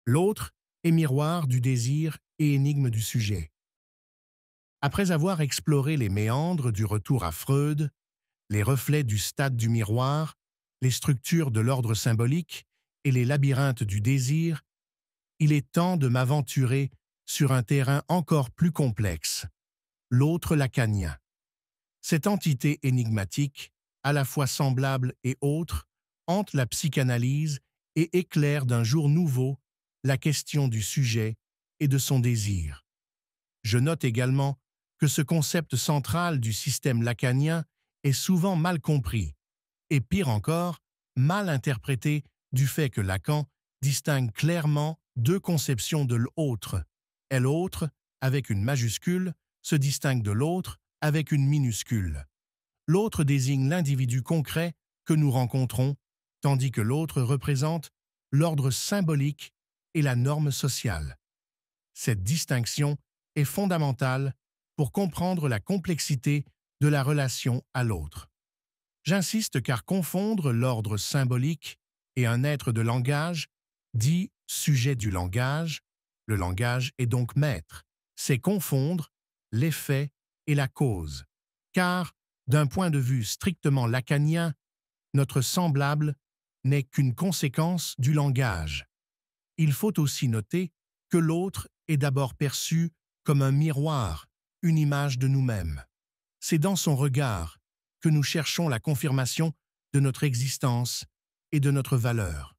L'autre est miroir du désir et énigme du sujet. Après avoir exploré les méandres du retour à Freud, les reflets du stade du miroir, les structures de l'ordre symbolique et les labyrinthes du désir, il est temps de m'aventurer sur un terrain encore plus complexe, l'autre lacanien. Cette entité énigmatique, à la fois semblable et autre, hante la psychanalyse et éclaire d'un jour nouveau la question du sujet et de son désir. Je note également que ce concept central du système lacanien est souvent mal compris, et pire encore, mal interprété du fait que Lacan distingue clairement deux conceptions de l'autre. Et l'autre, avec une majuscule, se distingue de l'autre avec une minuscule. L'autre désigne l'individu concret que nous rencontrons, tandis que l'autre représente l'ordre symbolique et la norme sociale. Cette distinction est fondamentale pour comprendre la complexité de la relation à l'autre. J'insiste car confondre l'ordre symbolique et un être de langage, dit sujet du langage, le langage est donc maître, c'est confondre l'effet et la cause, car, d'un point de vue strictement lacanien, notre semblable n'est qu'une conséquence du langage. Il faut aussi noter que l'autre est d'abord perçu comme un miroir, une image de nous-mêmes. C'est dans son regard que nous cherchons la confirmation de notre existence et de notre valeur.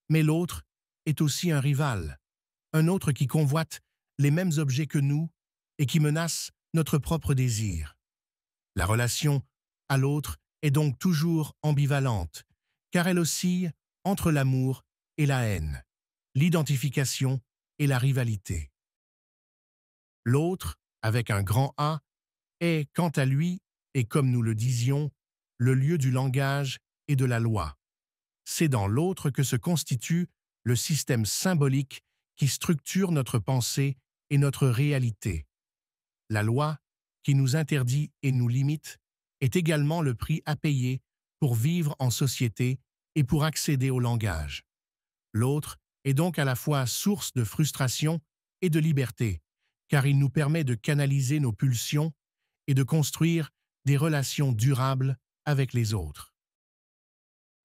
Mais l'autre est aussi un rival, un autre qui convoite les mêmes objets que nous et qui menace notre propre désir. La relation à l'autre est donc toujours ambivalente, car elle oscille entre l'amour et la haine, l'identification et la rivalité. L'autre, avec un grand A, est, quant à lui, et comme nous le disions, le lieu du langage et de la loi. C'est dans l'autre que se constitue le système symbolique qui structure notre pensée et notre réalité. La loi, qui nous interdit et nous limite, est également le prix à payer pour vivre en société et pour accéder au langage. L'autre est donc à la fois source de frustration et de liberté, car il nous permet de canaliser nos pulsions et de construire des relations durables avec les autres.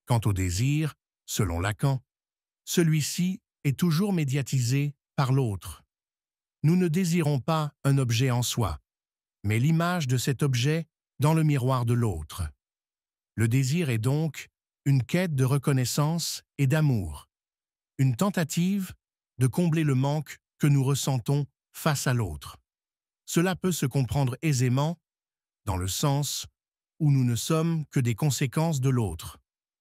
Quant au désir, selon Lacan, celui-ci est toujours médiatisé par l'autre. Nous ne désirons pas un objet en soi, mais l'image de cet objet dans le miroir de l'autre. Le désir est donc une quête de reconnaissance et d'amour, une tentative de combler le manque que nous ressentons face à l'autre. Cela peut se comprendre aisément dans le sens où nous ne sommes que des conséquences de l'autre,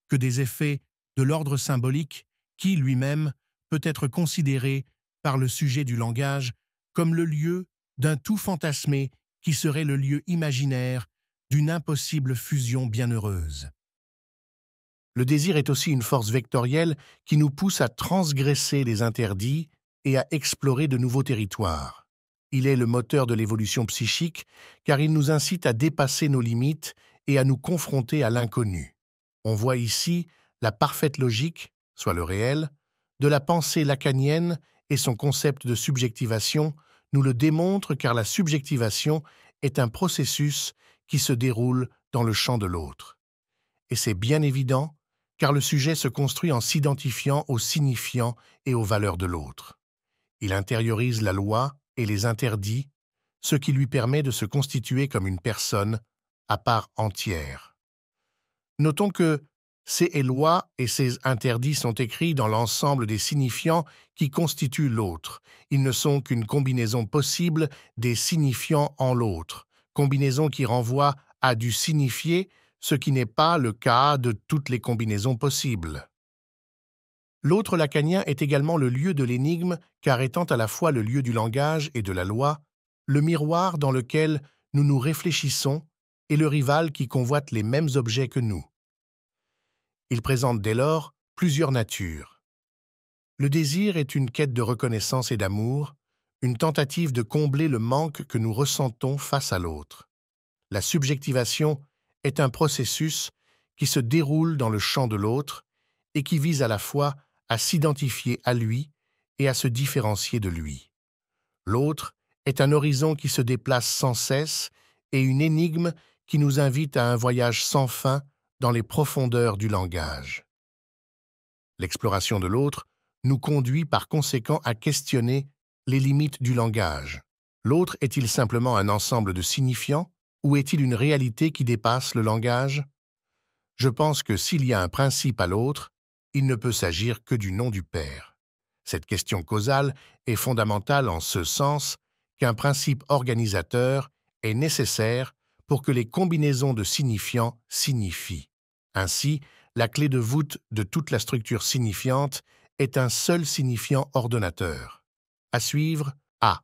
que des effets de l'ordre symbolique qui, lui-même, peut être considéré par le sujet du langage comme le lieu d'un tout fantasmé qui serait le lieu imaginaire d'une impossible fusion bienheureuse. Le désir est aussi une force vectorielle qui nous pousse à transgresser les interdits et à explorer de nouveaux territoires. Il est le moteur de l'évolution psychique car il nous incite à dépasser nos limites et à nous confronter à l'inconnu. On voit ici la parfaite logique, soit le réel, de la pensée lacanienne et son concept de subjectivation nous le démontre car la subjectivation est un processus qui se déroule dans le champ de l'autre. Et c'est bien évident car le sujet se construit en s'identifiant aux signifiants et aux valeurs de l'autre. Il intériorise la loi et les interdits, ce qui lui permet de se constituer comme une personne à part entière. Notons que ces lois et ces interdits sont écrits dans l'ensemble des signifiants qui constituent l'autre. Ils ne sont qu'une combinaison possible des signifiants en l'autre, combinaison qui renvoie à du signifié, ce qui n'est pas le cas de toutes les combinaisons possibles. L'autre lacanien est également le lieu de l'énigme, car étant à la fois le lieu du langage et de la loi, le miroir dans lequel nous nous réfléchissons et le rival qui convoite les mêmes objets que nous. Il présente dès lors plusieurs natures. Le désir est une quête de reconnaissance et d'amour, une tentative de combler le manque que nous ressentons face à l'autre. La subjectivation est un processus qui se déroule dans le champ de l'autre et qui vise à la fois à s'identifier à lui et à se différencier de lui. L'autre est un horizon qui se déplace sans cesse et une énigme qui nous invite à un voyage sans fin dans les profondeurs du langage. L'exploration de l'autre nous conduit par conséquent à questionner les limites du langage. L'autre est-il simplement un ensemble de signifiants ou est-il une réalité qui dépasse le langage? Je pense que s'il y a un principe à l'autre, il ne peut s'agir que du nom du Père. Cette question causale est fondamentale en ce sens qu'un principe organisateur est nécessaire pour que les combinaisons de signifiants signifient. Ainsi, la clé de voûte de toute la structure signifiante est un seul signifiant ordonnateur. À suivre, A.